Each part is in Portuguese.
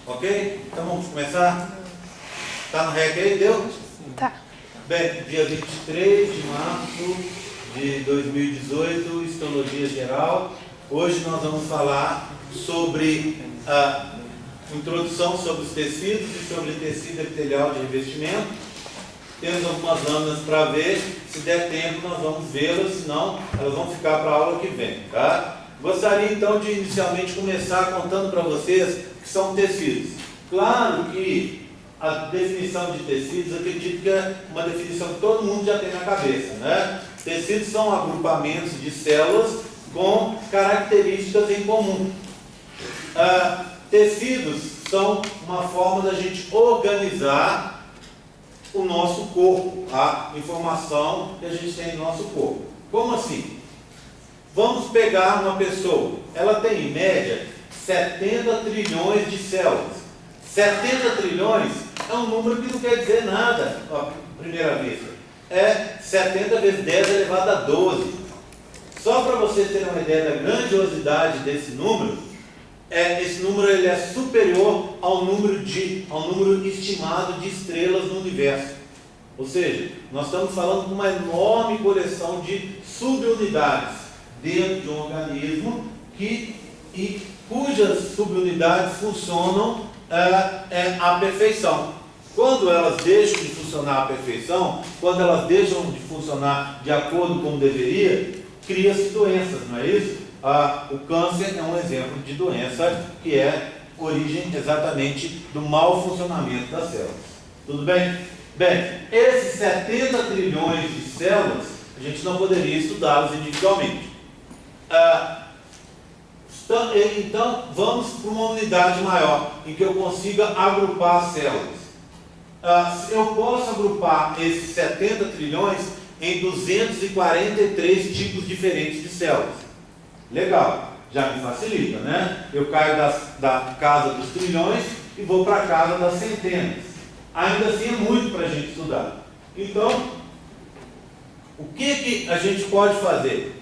Ok? Então vamos começar? Tá no REC aí? Deu? Tá. Bem, dia 23 de março de 2018, Histologia Geral. Hoje nós vamos falar sobre a introdução sobre os tecidos e sobre tecido epitelial de revestimento. Temos algumas lâminas para ver. Se der tempo nós vamos vê-las, senão elas vão ficar para a aula que vem, tá? Gostaria então de inicialmente começar contando para vocês o que são tecidos. Claro que a definição de tecidos, acredito que é uma definição que todo mundo já tem na cabeça, né? Tecidos são agrupamentos de células com características em comum. Tecidos são uma forma da gente organizar o nosso corpo, a informação que a gente tem no nosso corpo. Como assim? Vamos pegar uma pessoa, ela tem em média 70 trilhões de células. 70 trilhões é um número que não quer dizer nada à primeira vista. É 70 vezes 10 elevado a 12. Só para vocês terem uma ideia da grandiosidade desse número, esse número ele é superior ao número estimado de estrelas no universo. Ou seja, nós estamos falando de uma enorme coleção de subunidades dentro de um organismo cujas subunidades funcionam à perfeição. Quando elas deixam de funcionar à perfeição, quando elas deixam de funcionar de acordo com deveria, cria-se doenças, não é isso? O câncer é um exemplo de doença que é origem exatamente do mau funcionamento das células. Tudo bem? Bem, esses 70 trilhões de células, a gente não poderia estudá-los individualmente. Então, vamos para uma unidade maior, em que eu consiga agrupar as células. Eu posso agrupar esses 70 trilhões em 243 tipos diferentes de células. Legal, já me facilita, né? Eu caio da casa dos trilhões e vou para a casa das centenas. Ainda assim é muito para a gente estudar. Então, o que a gente pode fazer?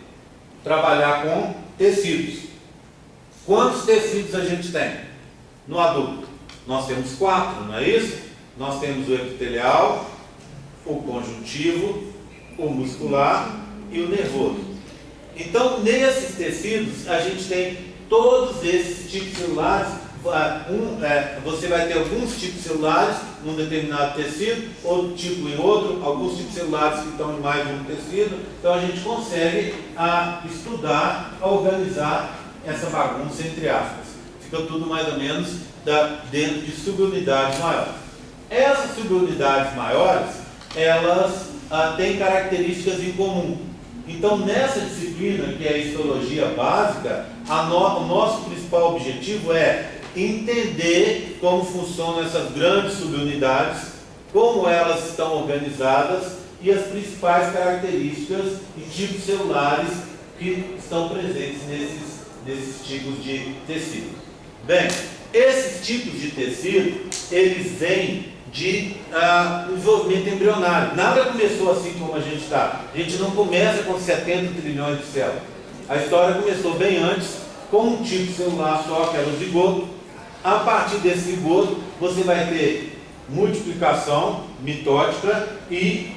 Trabalhar com tecidos. Quantos tecidos a gente tem no adulto? Nós temos 4, não é isso? Nós temos o epitelial, o conjuntivo, o muscular e o nervoso. Então, nesses tecidos, a gente tem todos esses tipos celulares. Você vai ter alguns tipos celulares num determinado tecido, outro tipo em outro, alguns tipos celulares que estão em mais de um tecido. Então, a gente consegue estudar, organizar essa bagunça entre aspas. Fica tudo mais ou menos dentro de subunidades maiores. Essas subunidades maiores, elas têm características em comum. Então, nessa disciplina, que é a histologia básica, o nosso principal objetivo é entender como funcionam essas grandes subunidades, como elas estão organizadas e as principais características e tipos celulares que estão presentes nesses tipos de tecido. Bem, esses tipos de tecido, eles vêm de desenvolvimento embrionário. Nada começou assim como a gente está. A gente não começa com 70 trilhões de células. A história começou bem antes, com um tipo celular só, que era o zigoto. A partir desse zigoto, você vai ter multiplicação mitótica e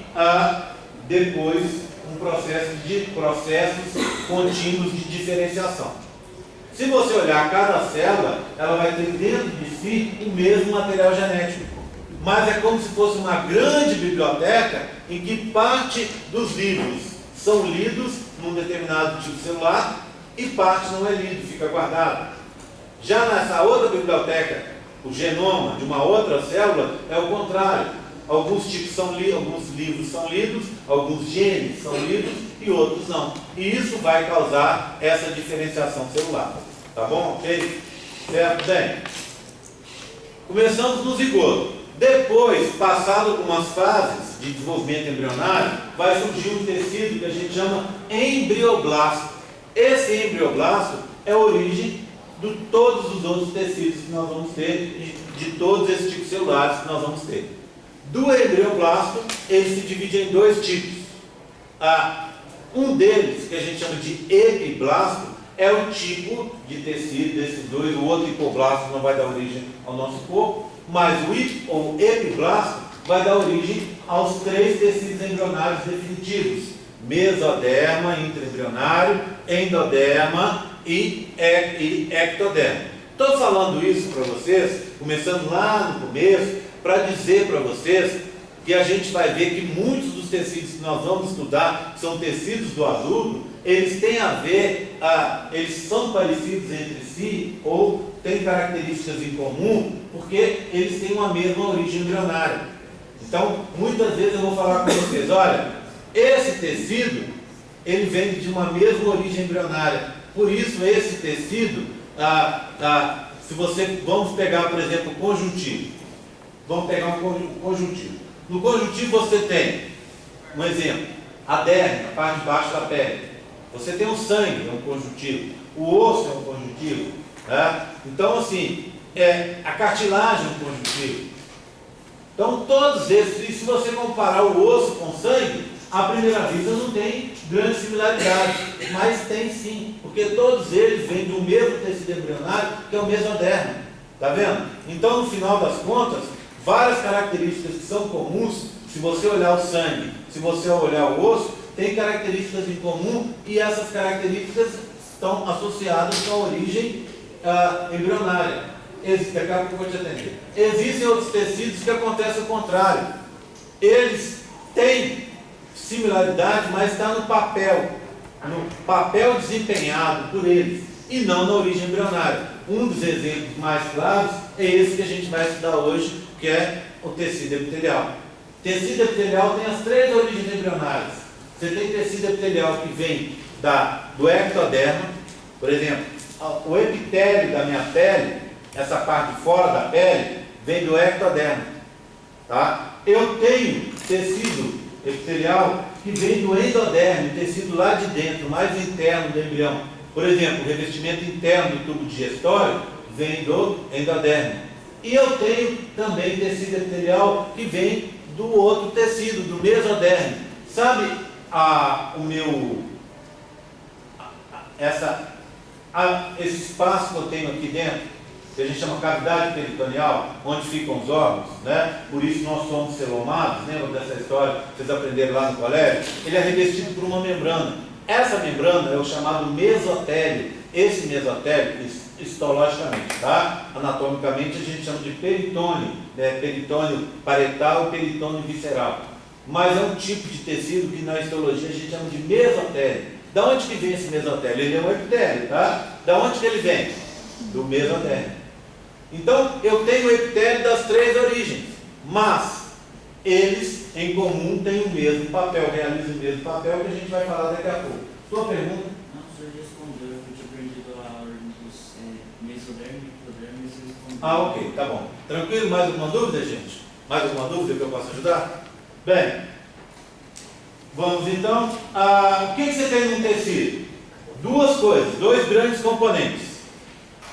depois processos contínuos de diferenciação. Se você olhar cada célula, ela vai ter dentro de si o mesmo material genético. Mas é como se fosse uma grande biblioteca em que parte dos livros são lidos num determinado tipo celular e parte não é lido, fica guardado. Já nessa outra biblioteca, o genoma de uma outra célula é o contrário. Alguns tipos são lidos, alguns livros são lidos, alguns genes são lidos e outros não. E isso vai causar essa diferenciação celular. Tá bom? Ok? Certo? Bem, começamos no zigoto. Depois, passado algumas fases de desenvolvimento embrionário, vai surgir um tecido que a gente chama embrioblasto. Esse embrioblasto é a origem de todos os outros tecidos que nós vamos ter, de todos esses tipos celulares que nós vamos ter. Do embrioblasto, ele se divide em dois tipos. Um deles, que a gente chama de epiblasto, é o tipo de tecido desses dois. O outro hipoblasto não vai dar origem ao nosso corpo, mas o epiblasto vai dar origem aos 3 tecidos embrionários definitivos: mesoderma, intraembrionário, endoderma e ectoderma. Estou falando isso para vocês, começando lá no começo, para dizer para vocês que a gente vai ver que muitos dos tecidos que nós vamos estudar, que são tecidos do adulto, eles têm a ver, eles são parecidos entre si ou têm características em comum, porque eles têm uma mesma origem embrionária. Então, muitas vezes eu vou falar com vocês: olha, esse tecido, ele vem de uma mesma origem embrionária. Por isso, esse tecido, se você, vamos pegar, por exemplo, o conjuntivo. Vamos pegar um conjuntivo. No conjuntivo você tem, um exemplo, a derme, a parte de baixo da pele. Você tem o sangue, é um conjuntivo. O osso é um conjuntivo. Né? Então, assim, a cartilagem é um conjuntivo. Então, todos esses, e se você comparar o osso com o sangue, à primeira vista não tem grande similaridade, mas tem sim, porque todos eles vêm do mesmo tecido embrionário, que é o mesoderma. Está vendo? Então, no final das contas, várias características que são comuns, se você olhar o sangue, se você olhar o osso, tem características em comum, e essas características estão associadas com a origem embrionária. Daqui a pouco eu vou te atender. Existem outros tecidos que acontece o contrário. Eles têm similaridade, mas está no papel desempenhado por eles, e não na origem embrionária. Um dos exemplos mais claros é esse que a gente vai estudar hoje, que é o tecido epitelial. Tecido epitelial tem as 3 origens embrionárias. Você tem tecido epitelial que vem do ectoderma, por exemplo, o epitélio da minha pele, essa parte de fora da pele, vem do ectoderma. Tá? Eu tenho tecido epitelial que vem do endoderme, tecido lá de dentro, mais interno do embrião. Por exemplo, o revestimento interno do tubo digestório vem do endoderme. E eu tenho também tecido epitelial que vem do outro tecido, do mesoderme. Sabe esse espaço que eu tenho aqui dentro, que a gente chama cavidade peritoneal, onde ficam os órgãos, né? Por isso nós somos celomados, lembra dessa história que vocês aprenderam lá no colégio? Ele é revestido por uma membrana. Essa membrana é o chamado mesotélio. Esse mesotélio, histologicamente, tá? Anatomicamente a gente chama de peritônio, né? Peritônio parietal e peritônio visceral. Mas é um tipo de tecido que na histologia a gente chama de mesotélio. Da onde que vem esse mesotélio? Ele é um epitélio, tá? Da onde que ele vem? Do mesoderma. Então, eu tenho o epitélio das 3 origens, mas eles, em comum, têm o mesmo papel, realizam o mesmo papel, que a gente vai falar daqui a pouco. Sua pergunta? Não, o senhor respondeu, eu tinha aprendido a ordem dos mesoderma e ectoderma, e você respondeu. Ok, tá bom. Tranquilo? Mais alguma dúvida, gente? Mais alguma dúvida que eu possa ajudar? Bem, vamos então. O que você tem num tecido? 2 coisas, 2 grandes componentes: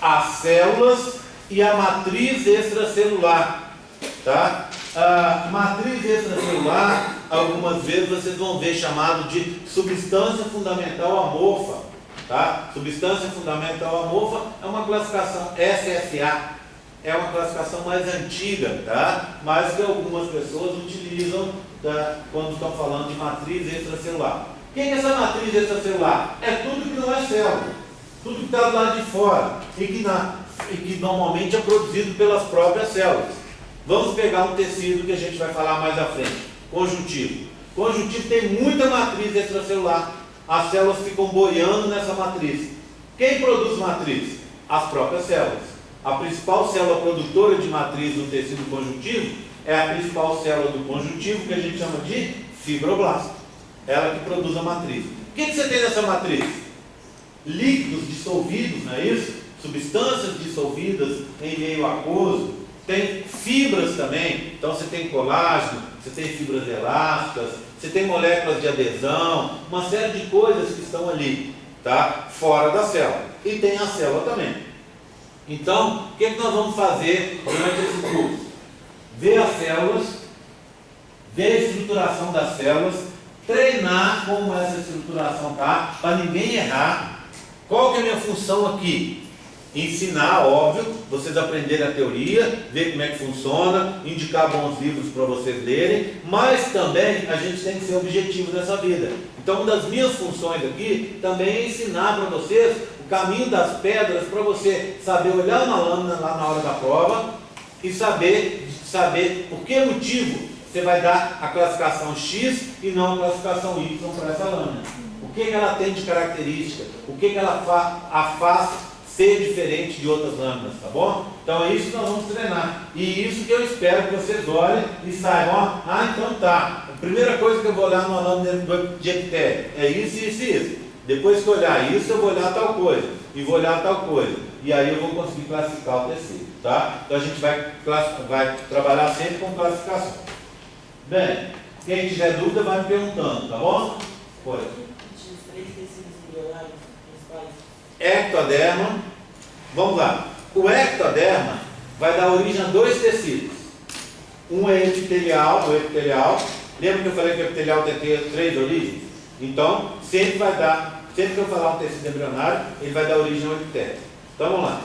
as células e a matriz extracelular. Tá? A matriz extracelular, algumas vezes vocês vão ver chamado de substância fundamental amorfa. Tá? Substância fundamental amorfa é uma classificação SSA, é uma classificação mais antiga, tá? Mas que algumas pessoas utilizam, tá? Quando estão falando de matriz extracelular. O que é essa matriz extracelular? É tudo que não é célula, tudo que está do lado de fora e que normalmente é produzido pelas próprias células. Vamos pegar um tecido que a gente vai falar mais à frente, conjuntivo. Conjuntivo tem muita matriz extracelular, as células ficam boiando nessa matriz. Quem produz matriz? As próprias células. A principal célula produtora de matriz no tecido conjuntivo é a principal célula do conjuntivo, que a gente chama de fibroblasto. Ela que produz a matriz. O que você tem nessa matriz? Líquidos dissolvidos, não é isso? Substâncias dissolvidas em meio aquoso. Tem fibras também, então você tem colágeno, você tem fibras elásticas, você tem moléculas de adesão, uma série de coisas que estão ali, tá? Fora da célula. E tem a célula também. Então, o que nós vamos fazer durante esse curso? Ver as células, ver a estruturação das células, treinar como essa estruturação está, para ninguém errar, Qual que é a minha função aqui? Ensinar, óbvio, vocês aprenderem a teoria, ver como é que funciona, indicar bons livros para vocês lerem, mas também a gente tem que ser objetivo nessa vida. Então, uma das minhas funções aqui também é ensinar para vocês o caminho das pedras, para você saber olhar uma lâmina lá na hora da prova e saber por que motivo você vai dar a classificação X e não a classificação Y para essa lâmina. O que ela tem de característica, o que ela a faz ser diferente de outras lâminas, tá bom? Então é isso que nós vamos treinar. E isso que eu espero que vocês olhem e saibam, então tá. A primeira coisa que eu vou olhar numa lâmina de epitélio é isso, isso e isso. Depois que eu olhar isso, eu vou olhar tal coisa. E vou olhar tal coisa. E aí eu vou conseguir classificar o tecido, tá? Então a gente vai trabalhar sempre com classificação. Bem, quem tiver dúvida vai me perguntando, tá bom? Foi. Os 3 tecidos embrionários principais. Ectoderma. Vamos lá. O ectoderma vai dar origem a 2 tecidos. Um é epitelial, o epitelial. Lembra que eu falei que o epitelial tem 3 origens? Então, sempre que eu falar um tecido embrionário, ele vai dar origem ao epitélio. Então vamos lá.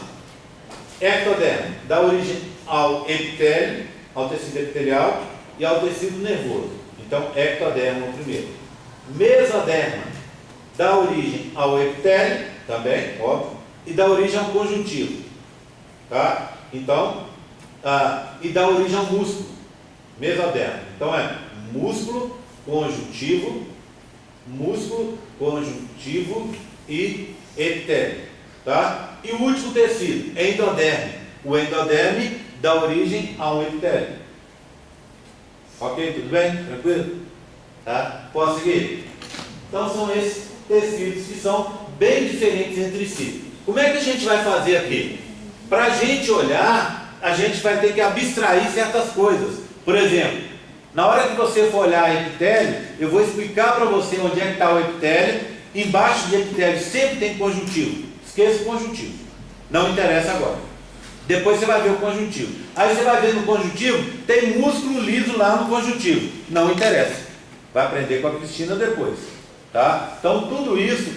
Ectoderma dá origem ao epitélio, ao tecido epitelial e ao tecido nervoso. Então, ectoderma é o primeiro. Mesoderma dá origem ao epitélio, também, óbvio, e dá origem ao conjuntivo. Tá? Então, e dá origem ao músculo. Mesoderma. Então é músculo, conjuntivo e epitélio. Tá? E o último tecido, endoderme. O endoderme dá origem ao epitélio. Ok? Tudo bem? Tranquilo? Tá? Posso seguir? Então são esses tecidos que são bem diferentes entre si. Como é que a gente vai fazer aqui? Para a gente olhar, a gente vai ter que abstrair certas coisas. Por exemplo, na hora que você for olhar epitélio, eu vou explicar para você onde é que está o epitélio. Embaixo de epitélio sempre tem conjuntivo. Esqueça o conjuntivo. Não interessa agora. Depois você vai ver o conjuntivo. Aí você vai ver no conjuntivo, tem músculo liso lá no conjuntivo. Não interessa. Vai aprender com a Cristina depois. Tá? Então tudo isso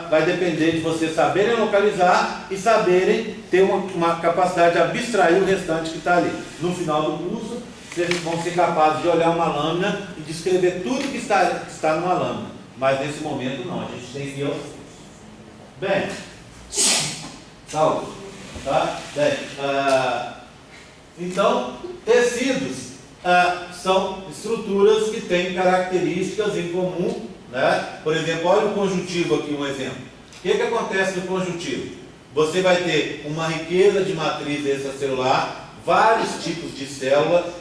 vai depender de vocês saberem localizar e saberem ter uma capacidade de abstrair o restante que está ali. No final do curso, vocês vão ser capazes de olhar uma lâmina e descrever tudo que está numa lâmina. Mas nesse momento não, a gente tem que ir aos cursos. Bem, saúde. Tá? Bem, então, tecidos são estruturas que têm características em comum, né? Por exemplo, olha o conjuntivo aqui, um exemplo. O que acontece no conjuntivo? Você vai ter uma riqueza de matriz extracelular, vários tipos de célula,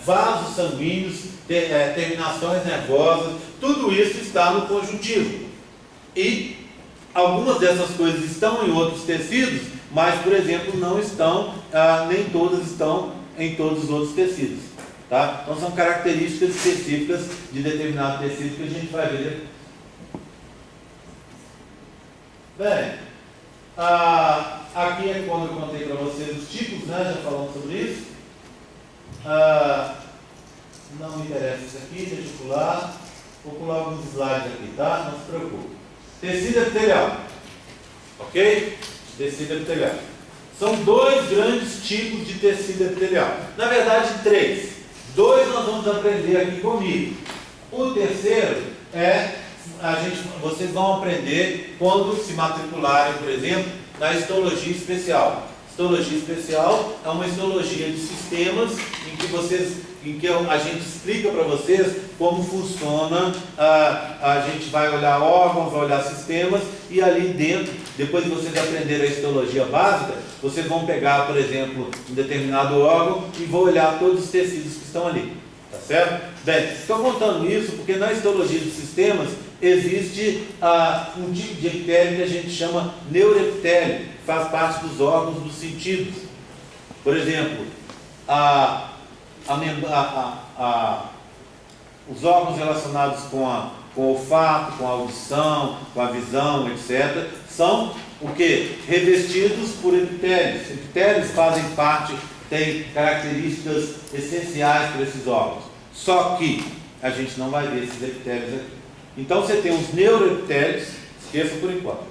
vasos sanguíneos, terminações nervosas, tudo isso está no conjuntivo. E algumas dessas coisas estão em outros tecidos, mas, por exemplo, não estão, nem todas estão em todos os outros tecidos. Tá? Então são características específicas de determinado tecido que a gente vai ver. Bem, aqui é quando eu contei para vocês os tipos, né? Já falamos sobre isso. Não me interessa isso aqui, deixa eu pular. Vou pular alguns slides aqui, tá? Não se preocupe. Tecido epitelial. Ok? Tecido epitelial. São 2 grandes tipos de tecido epitelial. Na verdade, 3. 2 nós vamos aprender aqui comigo. O terceiro vocês vão aprender quando se matricularem, por exemplo, na histologia especial. Histologia especial é uma histologia de sistemas em que a gente explica para vocês como funciona. A gente vai olhar órgãos, vai olhar sistemas, e ali dentro, depois de vocês aprenderem a histologia básica, vocês vão pegar, por exemplo, um determinado órgão e vão olhar todos os tecidos que estão ali. Tá certo? Bem, estou contando isso porque na histologia de sistemas existe um tipo de epitélio que a gente chama neuroepitélio, que faz parte dos órgãos dos sentidos. Por exemplo, os órgãos relacionados com o olfato, com a audição, com a visão, etc., são o que? Revestidos por epitélios. Epitélios fazem parte, têm características essenciais para esses órgãos. Só que a gente não vai ver esses epitélios aqui. Então você tem os neuroepitélios, esqueça por enquanto.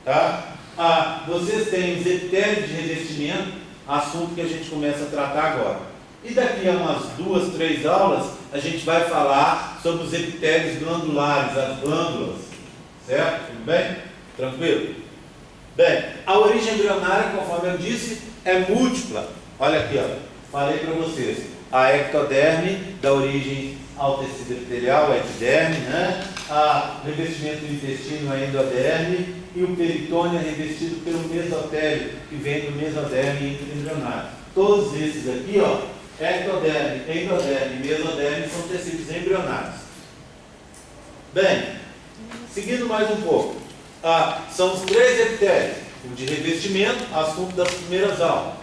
Tá? Vocês têm os epitélios de revestimento, assunto que a gente começa a tratar agora. E daqui a umas 2, 3 aulas, a gente vai falar sobre os epitélios glandulares, as glândulas. Certo? Tudo bem? Tranquilo? Bem, a origem embrionária, conforme eu disse, é múltipla. Olha aqui, ó. Falei para vocês. A ectoderme dá origem ao tecido epitelial, a epiderme, né? O revestimento do intestino, a endoderme, e o peritônio é revestido pelo mesotélio, que vem do mesoderme intraembrionário. Todos esses aqui, ó, ectoderme, endoderme e mesoderme, são tecidos embrionários. Bem, seguindo mais um pouco, são os 3 epitélios: o de revestimento, assunto das primeiras aulas;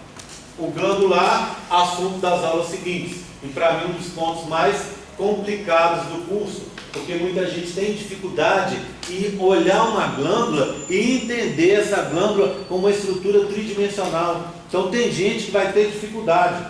o glandular, assunto das aulas seguintes. E para mim, um dos pontos mais complicados do curso, porque muita gente tem dificuldade em olhar uma glândula e entender essa glândula como uma estrutura tridimensional. Então tem gente que vai ter dificuldade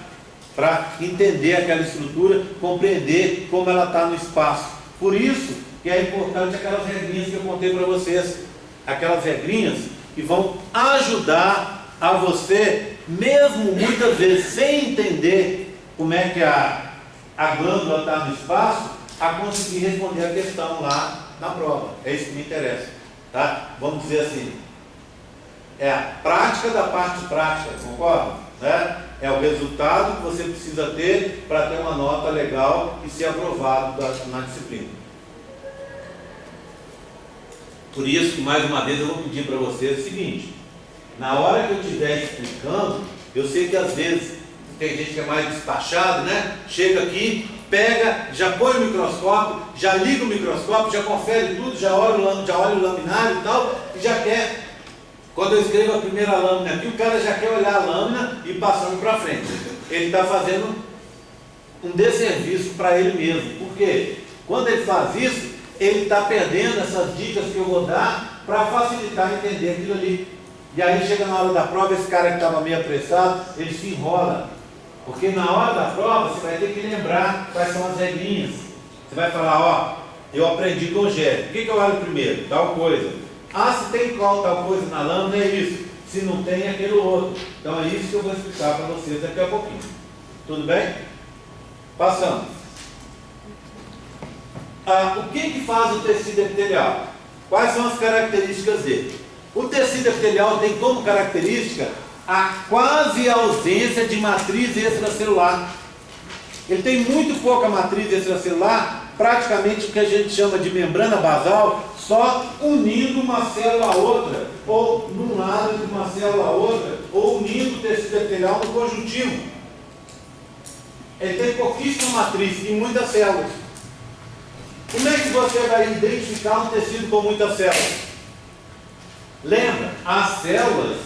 para entender aquela estrutura, compreender como ela está no espaço. Por isso que é importante aquelas regrinhas que eu contei para vocês, aquelas regrinhas que vão ajudar a você, mesmo muitas vezes sem entender como é que a glândula está no espaço, a conseguir responder a questão lá na prova. É isso que me interessa, tá? Vamos dizer assim, é a prática da parte prática, concorda? Né? É o resultado que você precisa ter para ter uma nota legal e ser aprovado na disciplina. Por isso que, mais uma vez, eu vou pedir para vocês o seguinte: na hora que eu estiver explicando, eu sei que às vezes tem gente que é mais despachado, né? Chega aqui, pega, já põe o microscópio, já liga o microscópio, já confere tudo, já olha o laminário e tal, e já quer. Quando eu escrevo a primeira lâmina aqui, o cara já quer olhar a lâmina e passando para frente. Ele está fazendo um desserviço para ele mesmo. Por quê? Quando ele faz isso, ele está perdendo essas dicas que eu vou dar para facilitar entender aquilo ali. E aí chega na hora da prova, esse cara que estava meio apressado, ele se enrola. Porque na hora da prova você vai ter que lembrar quais são as regrinhas. Você vai falar, ó, eu aprendi com o Gé. O que eu olho primeiro? Tal coisa. Se tem qual tal coisa na lâmina, é isso. Se não tem, é aquele outro. Então é isso que eu vou explicar para vocês daqui a pouquinho. Tudo bem? Passando. O que faz o tecido epitelial? Quais são as características dele? O tecido epitelial tem como característica a quase ausência de matriz extracelular. Ele tem muito pouca matriz extracelular, praticamente o que a gente chama de membrana basal, só unindo uma célula a outra, ou num lado de uma célula a outra, ou unindo o tecido epitelial no conjuntivo. Ele tem pouquíssima matriz e muitas células. Como é que você vai identificar um tecido com muitas células? Lembra, as células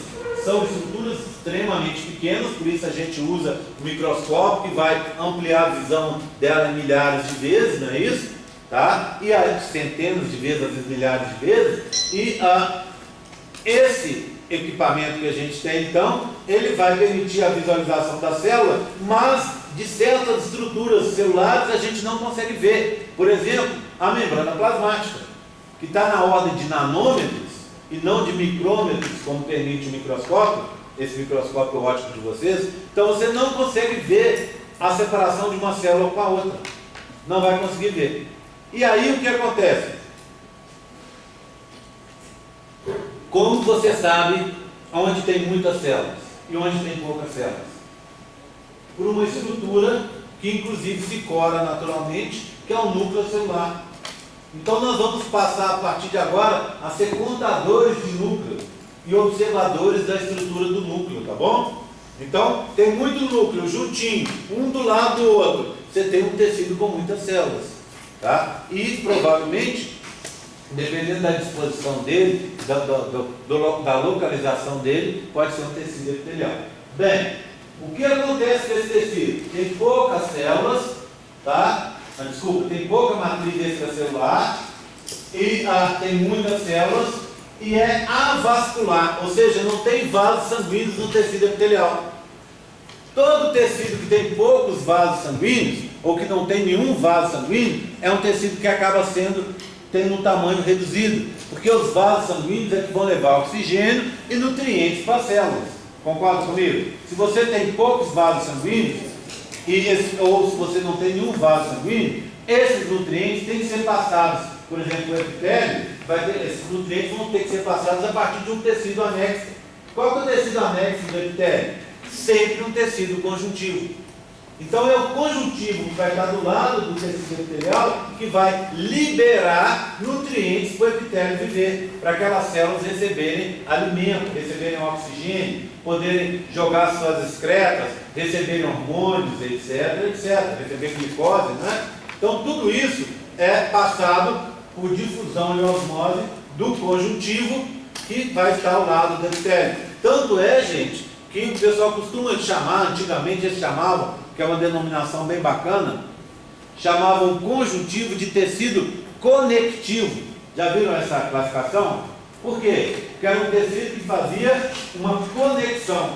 são estruturas extremamente pequenas, por isso a gente usa o microscópio que vai ampliar a visão dela milhares de vezes, não é isso? Tá? E aí, centenas de vezes, às vezes milhares de vezes. E esse equipamento que a gente tem, então, ele vai permitir a visualização da célula, mas de certas estruturas celulares a gente não consegue ver. Por exemplo, a membrana plasmática, que está na ordem de nanômetros e não de micrômetros, como permite o microscópio, esse microscópio óptico de vocês. Então você não consegue ver a separação de uma célula com a outra. Não vai conseguir ver. E aí o que acontece? Como você sabe onde tem muitas células e onde tem poucas células? Por uma estrutura que inclusive se cora naturalmente, que é o núcleo celular. Então nós vamos passar a partir de agora a ser contadores de núcleo e observadores da estrutura do núcleo, tá bom? Então tem muito núcleo juntinho, um do lado do outro. Você tem um tecido com muitas células, tá? E provavelmente, dependendo da disposição dele, da localização dele, pode ser um tecido epitelial. Bem, o que acontece com esse tecido? Tem poucas células, tá? Desculpa, tem pouca matriz extracelular e tem muitas células e é avascular, ou seja, não tem vasos sanguíneos no tecido epitelial. Todo tecido que tem poucos vasos sanguíneos ou que não tem nenhum vaso sanguíneo é um tecido que acaba sendo tem um tamanho reduzido, porque os vasos sanguíneos é que vão levar oxigênio e nutrientes para as células. Concorda comigo? Se você tem poucos vasos sanguíneos, ou se você não tem nenhum vaso sanguíneo, esses nutrientes têm que ser passados. Por exemplo, o epitélio, esses nutrientes vão ter que ser passados a partir de um tecido anexo. Qual que é o tecido anexo do epitélio? Sempre um tecido conjuntivo. Então é o conjuntivo que vai estar do lado do tecido epitelial que vai liberar nutrientes para o epitélio viver, para aquelas células receberem alimento, receberem oxigênio, poderem jogar suas excretas, receberem hormônios, etc, receber glicose, né? Então tudo isso é passado por difusão e osmose do conjuntivo que vai estar ao lado do epitélio. Tanto é, gente, que o pessoal costuma chamar, antigamente eles chamavam, que é uma denominação bem bacana, chamavam conjuntivo de tecido conectivo. Já viram essa classificação? Por quê? Porque era um tecido que fazia uma conexão,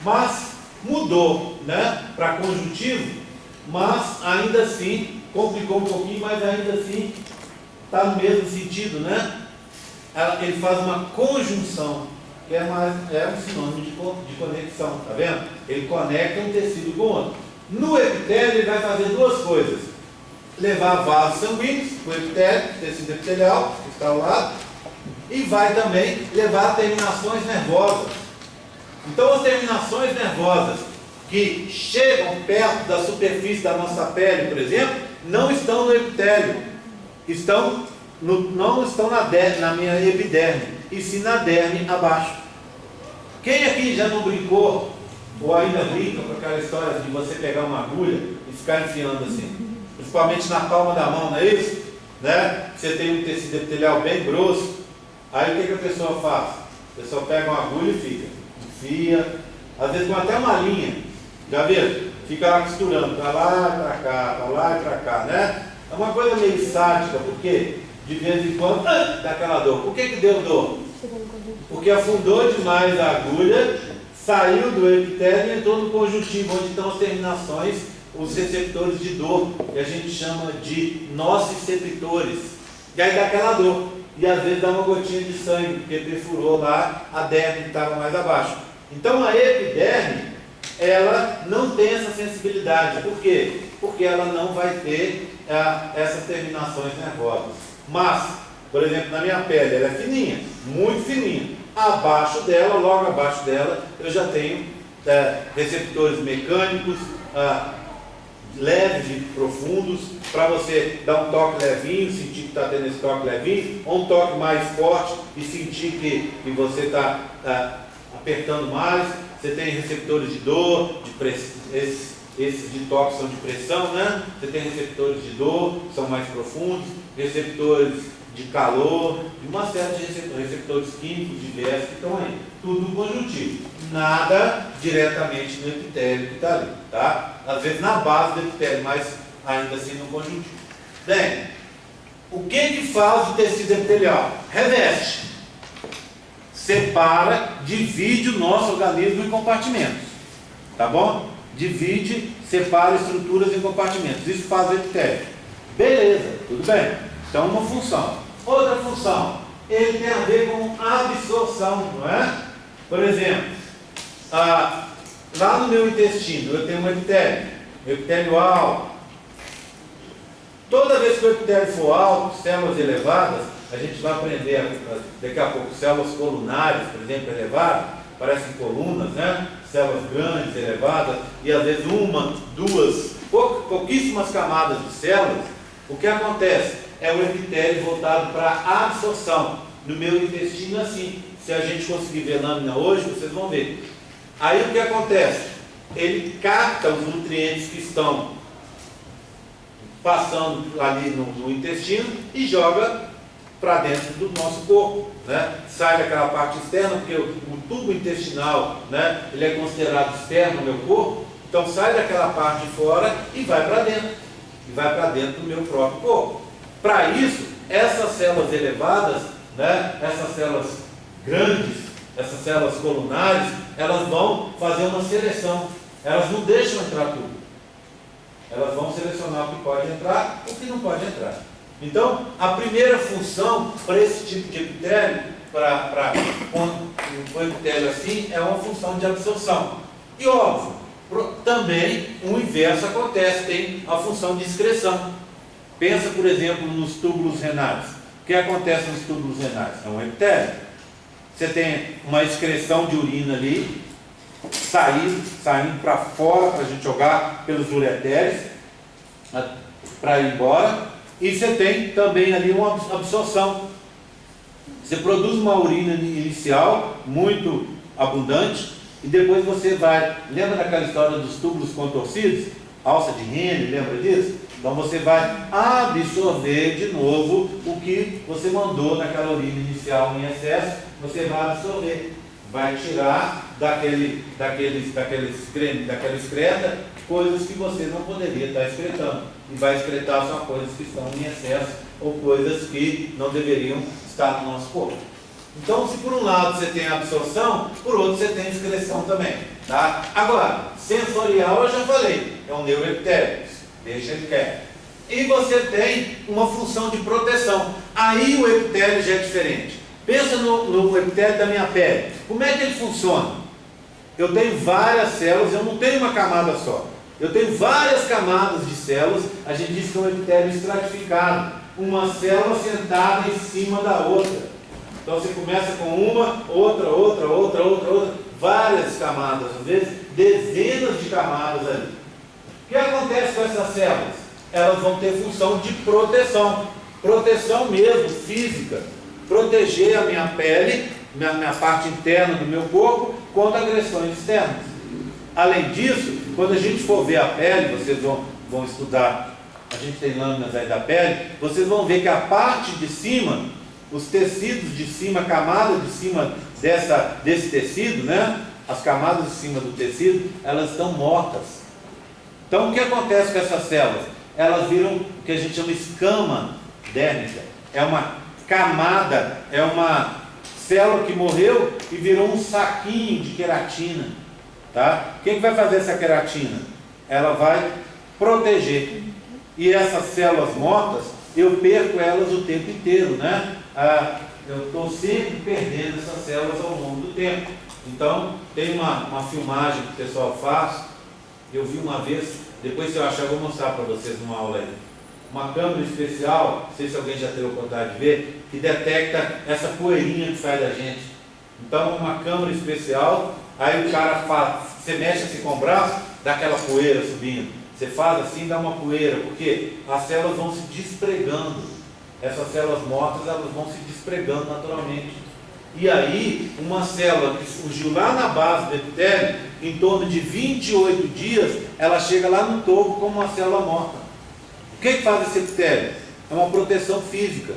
mas mudou, né, para conjuntivo, mas ainda assim, complicou um pouquinho, mas ainda assim está no mesmo sentido, né? Ele faz uma conjunção, que é um sinônimo de conexão, tá vendo? Ele conecta um tecido com o outro. No epitélio ele vai fazer duas coisas: levar vasos sanguíneos, o epitélio, tecido epitelial, que está ao lado, e vai também levar terminações nervosas. Então as terminações nervosas que chegam perto da superfície da nossa pele, por exemplo, não estão no epitélio, não estão na minha epiderme, e sim na derme abaixo. Quem aqui já não brincou, ou ainda brinca com aquela história de você pegar uma agulha e ficar enfiando assim, principalmente na palma da mão, não é isso? Né? Você tem um tecido epitelial bem grosso, aí o que a pessoa faz? A pessoa pega uma agulha e enfia, às vezes com até uma linha, já viu? Fica lá costurando, para lá e para cá, para lá e para cá, né? É uma coisa meio sádica, porque de vez em quando dá aquela dor. Por que deu dor? Porque afundou demais a agulha, saiu do epitélio e entrou no conjuntivo, onde estão as terminações, os receptores de dor, que a gente chama de nociceptores. E aí dá aquela dor. E às vezes dá uma gotinha de sangue, porque perfurou lá a derme que estava mais abaixo. Então a epiderme, ela não tem essa sensibilidade. Por quê? Porque ela não vai ter essas terminações nervosas. Mas, por exemplo, na minha pele, ela é fininha, muito fininha. Abaixo dela, logo abaixo dela, eu já tenho receptores mecânicos, leves e profundos, para você dar um toque levinho, sentir que está tendo esse toque levinho, ou um toque mais forte e sentir que você está apertando mais. Você tem receptores de dor, esses de toque são de pressão, né? Você tem receptores de dor, que são mais profundos, receptores de calor, e uma série de receptores químicos diversos que estão aí. Tudo no conjuntivo. Nada diretamente no epitélio que está ali, tá? Às vezes na base do epitélio, mas ainda assim no conjuntivo. Bem, o que faz o tecido epitelial? Reveste. Separa, divide o nosso organismo em compartimentos. Tá bom? Divide, separa estruturas em compartimentos. Isso faz o epitélio. Beleza, tudo bem. Então, uma função. Outra função, ele tem a ver com absorção, não é? Por exemplo, lá no meu intestino, eu tenho um epitélio alto. Toda vez que o epitélio for alto, células elevadas, a gente vai aprender daqui a pouco, células colunares, por exemplo, elevadas, parecem colunas, né? Células grandes, elevadas, e às vezes uma, duas, pouquíssimas camadas de células. O que acontece? É o epitélio voltado para a absorção. No meu intestino, assim. Se a gente conseguir ver lâmina hoje, vocês vão ver. Aí o que acontece? Ele capta os nutrientes que estão passando ali no intestino e joga para dentro do nosso corpo, né? Sai daquela parte externa, porque o tubo intestinal, né, ele é considerado externo no meu corpo, então sai daquela parte de fora e vai para dentro. E vai para dentro do meu próprio corpo. Para isso, essas células elevadas, né, essas células grandes, essas células colunares, elas vão fazer uma seleção. Elas não deixam entrar tudo. Elas vão selecionar o que pode entrar e o que não pode entrar. Então, a primeira função para esse tipo de epitélio, um epitélio assim, é uma função de absorção. E óbvio, também o inverso acontece, tem a função de excreção. Pensa, por exemplo, nos túbulos renais. O que acontece nos túbulos renais? É um epitélio. Você tem uma excreção de urina ali, saindo para fora, para a gente jogar pelos ureteres, para ir embora. E você tem também ali uma absorção. Você produz uma urina inicial muito abundante, e depois você vai, lembra daquela história dos túbulos contorcidos? Alça de Henle, lembra disso? Então você vai absorver de novo o que você mandou naquela urina inicial em excesso, você vai absorver, vai tirar daquela excreta coisas que você não poderia estar excretando, e vai excretar só coisas que estão em excesso ou coisas que não deveriam estar no nosso corpo. Então, se por um lado você tem a absorção, por outro você tem a excreção também. Tá? Agora, sensorial eu já falei, é um neuroepitélio, deixa ele quieto. E você tem uma função de proteção. Aí o epitélio já é diferente. Pensa no epitélio da minha pele. Como é que ele funciona? Eu tenho várias células, eu não tenho uma camada só. Eu tenho várias camadas de células, a gente diz que é um epitélio estratificado. Uma célula sentada em cima da outra. Então você começa com uma, outra, várias camadas, às vezes dezenas de camadas ali. O que acontece com essas células? Elas vão ter função de proteção mesmo, física, proteger a minha pele, minha parte interna do meu corpo, contra agressões externas. Além disso, quando a gente for ver a pele, vocês vão estudar, a gente tem lâminas aí da pele, vocês vão ver que a parte de cima, os tecidos de cima, a camada de cima desse tecido, né? As camadas de cima do tecido, elas estão mortas. Então, o que acontece com essas células? Elas viram o que a gente chama escama dérmica. É uma camada, é uma célula que morreu e virou um saquinho de queratina. Tá? Quem que vai fazer essa queratina? Ela vai proteger. E essas células mortas, eu perco elas o tempo inteiro, né? Eu estou sempre perdendo essas células ao longo do tempo. Então, tem uma filmagem que o pessoal faz, eu vi uma vez, depois se eu achar eu vou mostrar para vocês numa aula aí. Uma câmera especial, não sei se alguém já teve a oportunidade de ver, que detecta essa poeirinha que sai da gente. Então, uma câmera especial, aí o cara faz, você mexe assim com o braço, dá aquela poeira subindo. Você faz assim, dá uma poeira, porque as células vão se despregando. Essas células mortas, elas vão se despregando naturalmente. E aí, uma célula que surgiu lá na base do epitélio, em torno de 28 dias, ela chega lá no topo como uma célula morta. O que faz esse epitélio? É uma proteção física.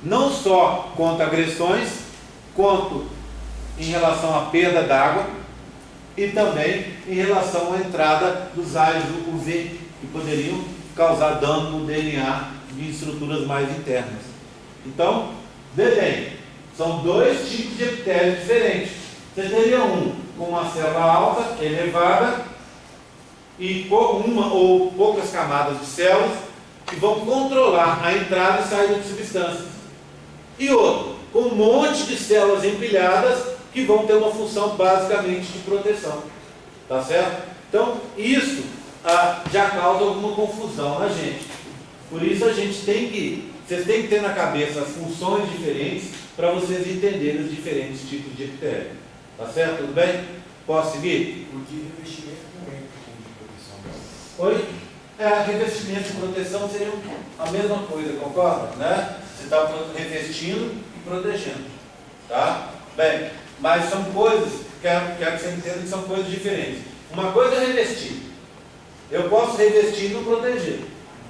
Não só contra agressões, quanto em relação à perda d'água e também em relação à entrada dos raios UV, que poderiam causar dano no DNA de estruturas mais internas. Então, vê bem. São dois tipos de epitélio diferentes. Você teria um com uma célula alta, elevada, e uma ou poucas camadas de células que vão controlar a entrada e saída de substâncias. E outro, com um monte de células empilhadas que vão ter uma função basicamente de proteção. Tá certo? Então, isso já causa alguma confusão na gente. Por isso vocês têm que ter na cabeça as funções diferentes para vocês entenderem os diferentes tipos de epitélio. Tá certo? Tudo bem? Posso seguir? Porque revestimento não entra como de proteção. Oi? Revestimento e proteção seriam a mesma coisa, concorda? Né? Você está revestindo e protegendo. Tá? Bem, mas são coisas, quero que você entenda que são coisas diferentes. Uma coisa é revestir. Eu posso revestir e não proteger.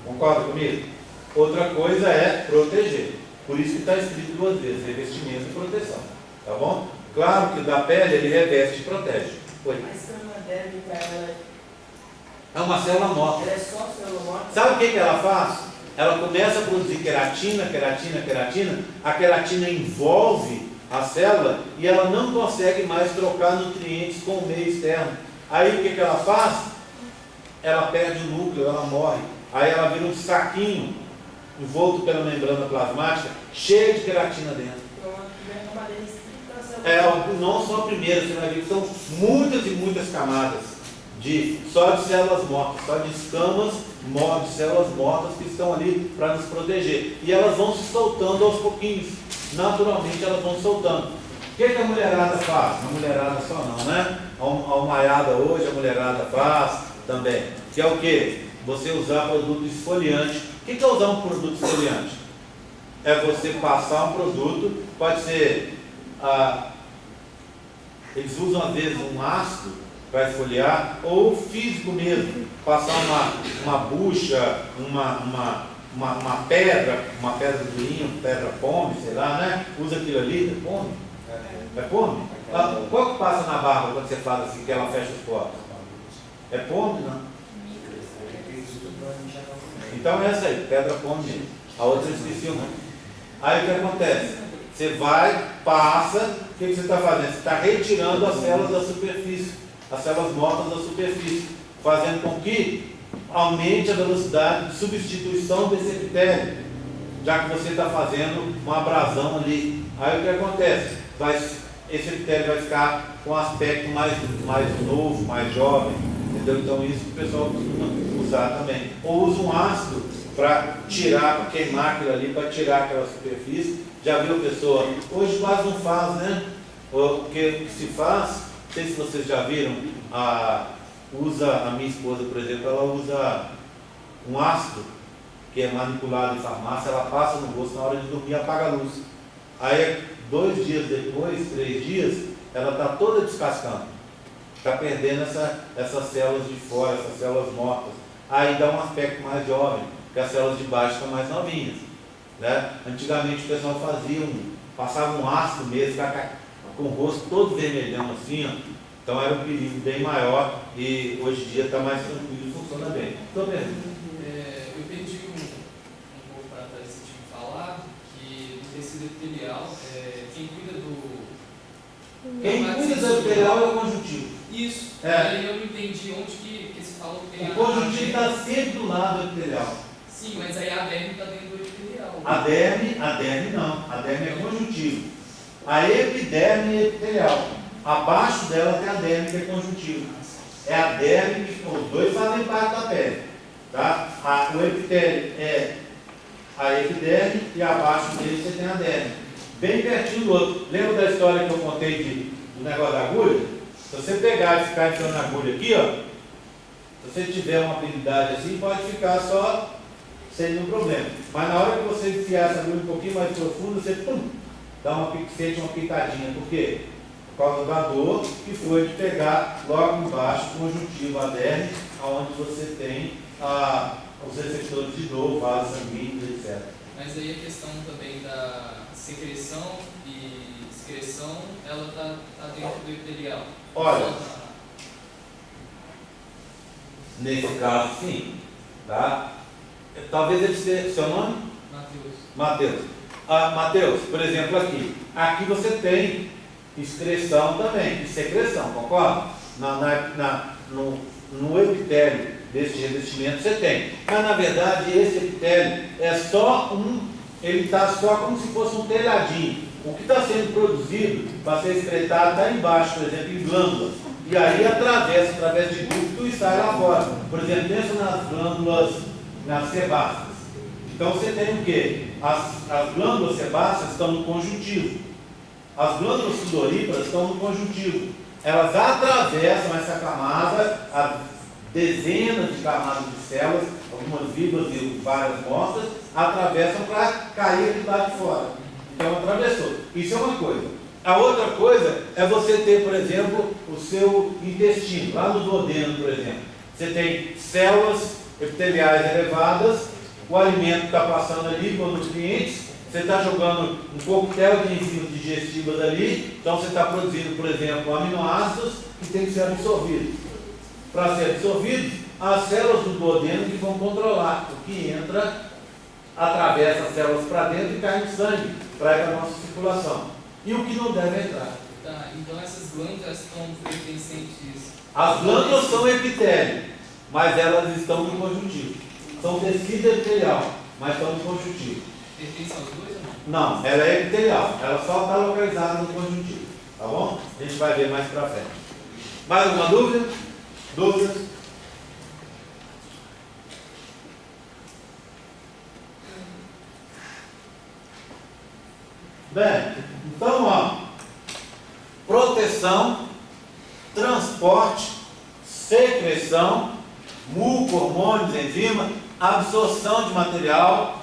Concorda comigo? Outra coisa é proteger. Por isso que está escrito duas vezes, revestimento e proteção. Tá bom? Claro que da pele ele reveste e protege. Oi. A escama dérmica, ela É uma célula morta. é só célula morta? Sabe o que ela faz? Ela começa a produzir queratina. A queratina envolve a célula e ela não consegue mais trocar nutrientes com o meio externo. Aí o que ela faz? Ela perde o núcleo, ela morre. Aí ela vira um saquinho envolto pela membrana plasmática, cheio de queratina dentro. Então, a primeira camada é restrita à célula. Não só a primeira, você vai ver que são muitas e muitas camadas só de células mortas, só de escamas de células mortas que estão ali para nos proteger. E elas vão se soltando aos pouquinhos. Naturalmente elas vão soltando. O que a mulherada faz? A mulherada só não, né? A almaiada hoje, a mulherada faz também. Que é o quê? Você usar produto esfoliante. O que é usar um produto esfoliante? É você passar um produto, pode ser, eles usam às vezes um ácido para esfoliar, ou físico mesmo, passar uma bucha, uma pedra durinha, pedra pome, sei lá, né? Usa aquilo ali, é pome? É pome? Qual que passa na barba quando você faz assim, que ela fecha os poros? É pome, não? Então é essa aí, pedra pome mesmo. A outra eu esqueci o nome. Aí o que acontece? Você vai, passa, o que você está fazendo? Você está retirando as células da superfície, as células mortas da superfície, fazendo com que aumente a velocidade de substituição desse epitélio, já que você está fazendo uma abrasão ali. Aí o que acontece? Esse epitélio vai ficar com um aspecto mais novo, mais jovem, entendeu? Então isso que o pessoal costuma usar também. Ou usa um ácido para tirar, para queimar aquilo ali, para tirar aquela superfície. Já viu a pessoa? Hoje quase não faz, né? O que se faz, não sei se vocês já viram, a minha esposa, por exemplo, ela usa um ácido que é manipulado em farmácia, ela passa no rosto na hora de dormir e apaga a luz. Aí 2 dias depois, 3 dias, ela está toda descascando, está perdendo essas células de fora, essas células mortas. Aí dá um aspecto mais jovem, porque as células de baixo estão mais novinhas, né? Antigamente o pessoal passava um ácido mesmo, com o rosto todo vermelhão assim, ó. Então era um perigo bem maior e hoje em dia está mais tranquilo e funciona bem. Estou vendo. Eu pedi um pouco para trás você tinha que falar que no tecido epitelial, quem cuida do... Quem cuida do epitelial é o conjuntivo. Isso. Aí eu não entendi onde que você falou que tem o conjuntivo está sempre do lado do epitelial. Sim, mas aí a derme está dentro do epitelial. A derme não. A derme é conjuntivo. A epiderme é epitelial. Abaixo dela tem a derme, que é conjuntivo. É a derme que os dois fazem parte da pele. Tá? O epitélio é a epiderme e abaixo dele você tem a derme. Bem pertinho do outro. Lembra da história que eu contei do negócio da agulha? Se você pegar e ficar enfiando a agulha aqui, ó, se você tiver uma habilidade assim, pode ficar só sem nenhum problema. Mas na hora que você enfiar essa agulha um pouquinho mais profunda, você sente uma pitadinha. Por quê? Por causa da dor que foi de pegar logo embaixo o conjuntivo, a derme, onde você tem os receptores de dor, vasos sanguíneos, etc. Mas aí a questão também da secreção e excreção, ela está dentro do epitelial. Olha, nesse caso sim, tá? Talvez ele seja seu nome? Mateus. Mateus, por exemplo, aqui você tem excreção também, e secreção, concorda? No epitélio desse revestimento você tem. Mas na verdade esse epitélio é só ele está só como se fosse um telhadinho. O que está sendo produzido para ser excretado está embaixo, por exemplo, em glândulas. E aí através de ducto e sai lá fora. Por exemplo, pensa nas glândulas, nas sebáceas. Então você tem o quê? As glândulas sebáceas estão no conjuntivo. As glândulas sudoríparas estão no conjuntivo. Elas atravessam essa camada, dezenas de camadas de células, algumas vivas e várias mortas, atravessam para cair aqui lá de fora. Então atravessou. Isso é uma coisa. A outra coisa é você ter, por exemplo, o seu intestino. Lá no duodeno, por exemplo, você tem células epiteliais elevadas, o alimento está passando ali com nutrientes, você está jogando um coquetel de enzimas digestivas ali, então você está produzindo, por exemplo, aminoácidos que têm que ser absorvidos. Para ser absorvidos, as células do duodeno que vão controlar o que entra, atravessa as células para dentro e cai no sangue, para ir para a nossa circulação. E o que não deve entrar. Tá, então essas glândulas estão pertencentes... As glândulas são epitélio, mas elas estão no conjuntivo. São tecido epitelial. mas estamos conjuntivos. Pertence aos dois ou não? Não, ela é epitelial, ela só está localizada no conjuntivo, tá bom? A gente vai ver mais para frente. Mais alguma dúvida? Dúvidas? Bem, então, ó, proteção, transporte, secreção, muco, hormônios, enzima, absorção de material,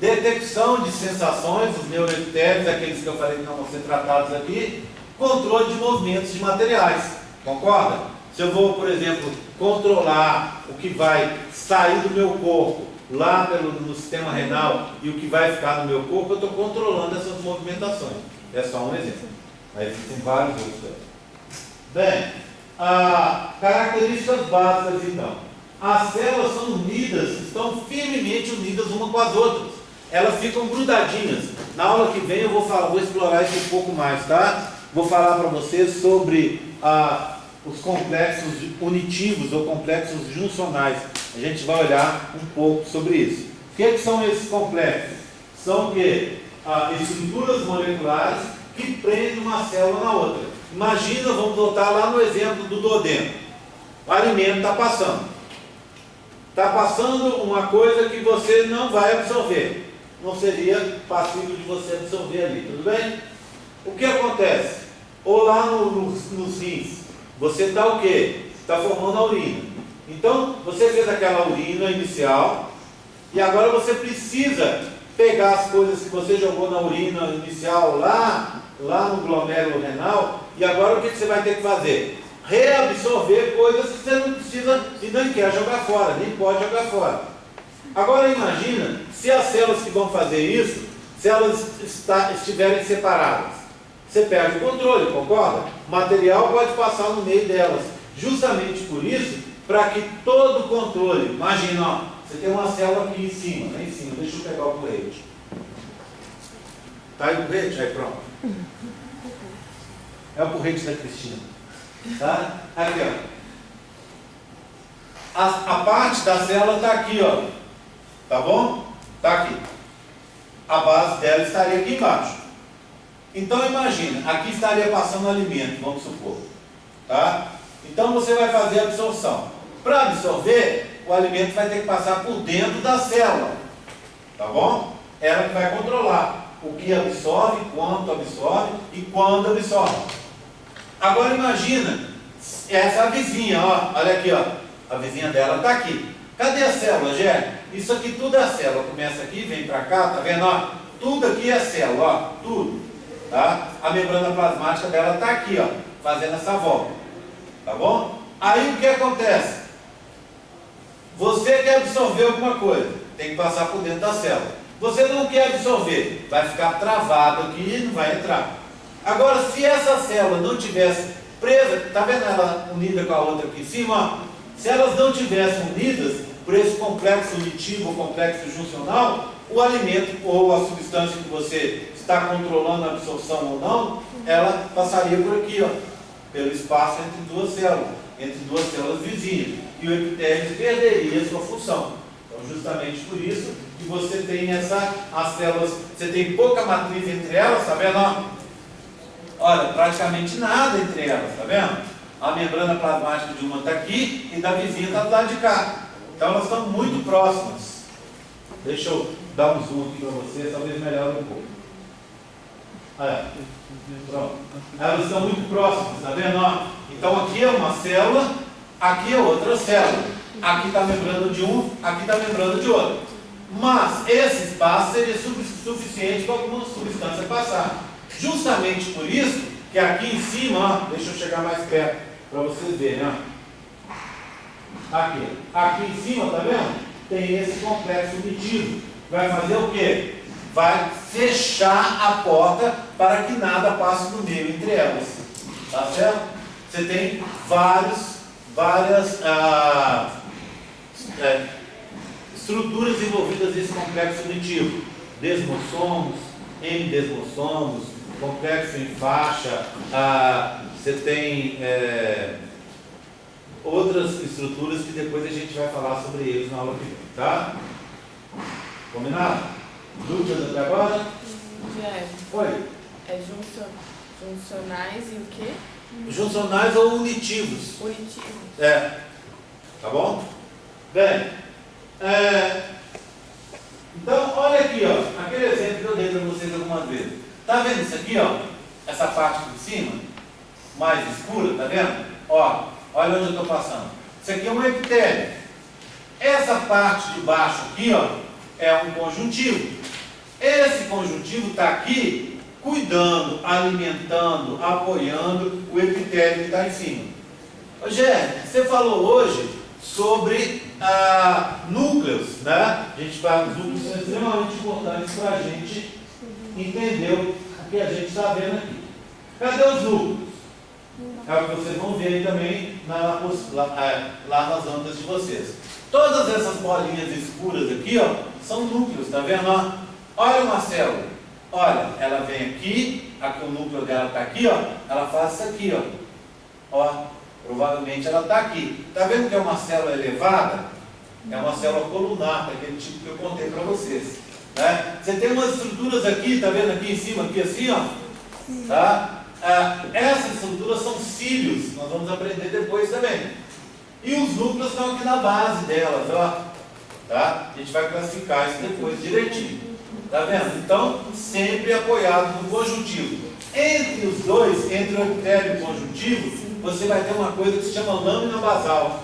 detecção de sensações, os neuroepitelios, aqueles que eu falei que não vão ser tratados aqui, controle de movimentos de materiais, concorda? Se eu vou, por exemplo, controlar o que vai sair do meu corpo lá no sistema renal e o que vai ficar no meu corpo, eu estou controlando essas movimentações. É só um exemplo. Aí existem vários outros. Bem, características básicas então. As células são unidas, estão firmemente unidas uma com as outras. Elas ficam grudadinhas. Na aula que vem eu vou explorar isso um pouco mais, tá? Vou falar para vocês sobre os complexos unitivos ou complexos juncionais. A gente vai olhar um pouco sobre isso. O que são esses complexos? São estruturas moleculares que prendem uma célula na outra. Imagina, vamos voltar lá no exemplo do duodeno. O alimento está passando. Está passando uma coisa que você não vai absorver. Não seria passível de você absorver ali, tudo bem? O que acontece? Ou lá nos rins, você está o quê? Está formando a urina. Então, você fez aquela urina inicial e agora você precisa pegar as coisas que você jogou na urina inicial lá no glomérulo renal e agora o que você vai ter que fazer? Reabsorver coisas que você não precisa e nem quer jogar fora, nem pode jogar fora. Agora imagina se as células que vão fazer isso, se elas estiverem separadas. Você perde o controle, concorda? O material pode passar no meio delas. Justamente por isso, para que todo o controle, imagina, ó, você tem uma célula aqui em cima, lá em cima, deixa eu pegar o porrete. Tá aí o porrete? Aí pronto. É o porrete da Cristina. Tá? Aqui, ó. A parte da célula está aqui, ó. Tá bom? Está aqui. A base dela estaria aqui embaixo. Então imagina, aqui estaria passando alimento, vamos supor. Tá? Então você vai fazer a absorção. Para absorver, o alimento vai ter que passar por dentro da célula. Tá bom? Ela que vai controlar o que absorve, quanto absorve e quando absorve. Agora imagina, essa vizinha, ó, olha aqui, ó, a vizinha dela está aqui. Cadê a célula, Gé? Isso aqui tudo é a célula. Começa aqui, vem para cá, tá vendo? Ó, tudo aqui é célula, ó, tudo. Tá? A membrana plasmática dela está aqui, ó, fazendo essa volta. Tá bom? Aí o que acontece? Você quer absorver alguma coisa, tem que passar por dentro da célula. Você não quer absorver, vai ficar travado aqui e não vai entrar. Agora, se essa célula não tivesse presa, tá vendo ela unida com a outra aqui em cima? Ó? Se elas não tivessem unidas por esse complexo unitivo ou complexo juncional, o alimento ou a substância que você está controlando a absorção ou não, ela passaria por aqui, ó, pelo espaço entre duas células vizinhas, e o epitélio perderia a sua função. Então, justamente por isso que você tem as células, você tem pouca matriz entre elas, tá vendo? Ó? Olha, praticamente nada entre elas, tá vendo? A membrana plasmática de uma está aqui e da vizinha está do lado de cá. Então elas estão muito próximas. Deixa eu dar um zoom aqui para vocês, talvez melhore um pouco. Pronto. Elas estão muito próximas, tá vendo? Ó? Então aqui é uma célula, aqui é outra célula. Aqui está a membrana de um, aqui está a membrana de outro. Mas esse espaço seria suficiente para alguma substância passar. Justamente por isso que aqui em cima, ó, deixa eu chegar mais perto para vocês verem. Ó. Aqui em cima, tá vendo? Tem esse complexo unitivo. Vai fazer o quê? Vai fechar a porta para que nada passe no meio entre elas. Tá certo? Você tem várias estruturas envolvidas nesse complexo unitivo. Desmossomos, endesmossomos, complexo em faixa, você tem outras estruturas que depois a gente vai falar sobre eles na aula que vem, tá? Combinado? Dúvidas até agora? É, Oi. é juncionais e o quê? Juncionais ou unitivos. Unitivos. É. Tá bom? Bem, então, olha aqui, ó, aquele exemplo que eu dei para vocês algumas vezes. Tá vendo isso aqui, ó? Essa parte por cima, mais escura, tá vendo? Ó, olha onde eu estou passando. Isso aqui é um epitélio. Essa parte de baixo aqui, ó, é um conjuntivo. Esse conjuntivo está aqui cuidando, alimentando, apoiando o epitélio que está em cima. Ô, Gé, você falou hoje sobre núcleos, né? A gente vai, os núcleos são extremamente importantes para a gente entender o que a gente está vendo aqui. Cadê os núcleos? É o que vocês vão ver aí também lá nas lâmpadas de vocês. Todas essas bolinhas escuras aqui, ó, são núcleos, tá vendo? Ó? Olha uma célula. Olha, ela vem aqui o núcleo dela está aqui, ó, ela faz isso aqui, ó, provavelmente ela está aqui. Está vendo que é uma célula elevada? É uma célula colunar, daquele tipo que eu contei para vocês, né? Você tem umas estruturas aqui, está vendo aqui em cima, aqui assim, ó, tá? Essas estruturas são cílios, nós vamos aprender depois também. E os núcleos estão aqui na base delas, ó, tá? A gente vai classificar isso depois direitinho. Tá vendo? Então, sempre apoiado no conjuntivo. Entre os dois, entre o epitélio e o conjuntivo, você vai ter uma coisa que se chama lâmina basal.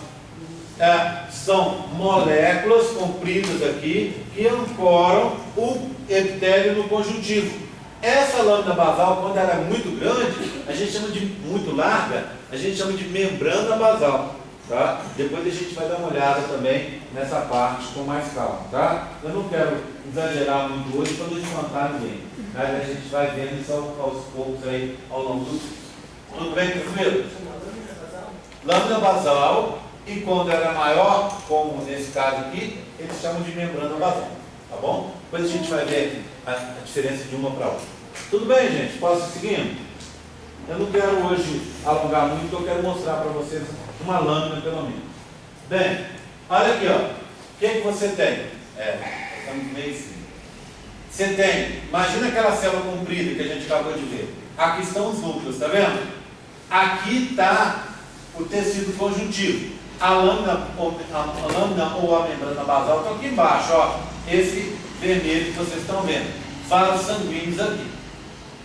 São moléculas compridas aqui que ancoram o epitélio no conjuntivo. Essa lâmina basal, quando ela é muito grande, a gente chama de muito larga, a gente chama de membrana basal. Tá? Depois a gente vai dar uma olhada também nessa parte com mais calma, tá? Eu não quero exagerar muito hoje para não espantar ninguém, mas a gente vai vendo isso aos poucos aí ao longo do curso. Tudo bem, tranquilo? Lâmina basal, e quando ela é maior, como nesse caso aqui, eles chamam de membrana basal, tá bom? Depois a gente vai ver a diferença de uma para outra. Tudo bem, gente? Posso ir seguindo? Eu não quero hoje alongar muito, eu quero mostrar para vocês uma lâmina pelo menos. Bem, olha aqui, ó. O que você tem? Estamos meio assim. Você tem, imagina aquela célula comprida que a gente acabou de ver. Aqui estão os núcleos, tá vendo? Aqui está o tecido conjuntivo. A lâmina ou a membrana basal está aqui embaixo, ó. Esse vermelho que vocês estão vendo. Vasos sanguíneos aqui.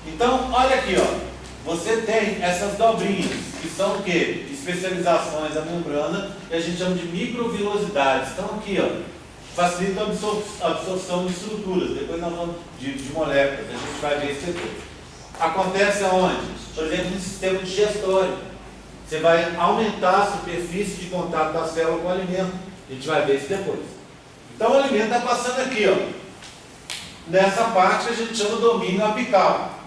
Então, olha aqui, ó. Você tem essas dobrinhas, que são o quê? Especializações da membrana, que a gente chama de microvilosidades. Estão aqui, ó. Facilitam a absorção de estruturas. Depois nós vamos de moléculas, a gente vai ver isso depois. Acontece aonde? Por exemplo, no sistema digestório. Você vai aumentar a superfície de contato da célula com o alimento. A gente vai ver isso depois. Então o alimento está passando aqui, ó. Nessa parte que a gente chama de domínio apical.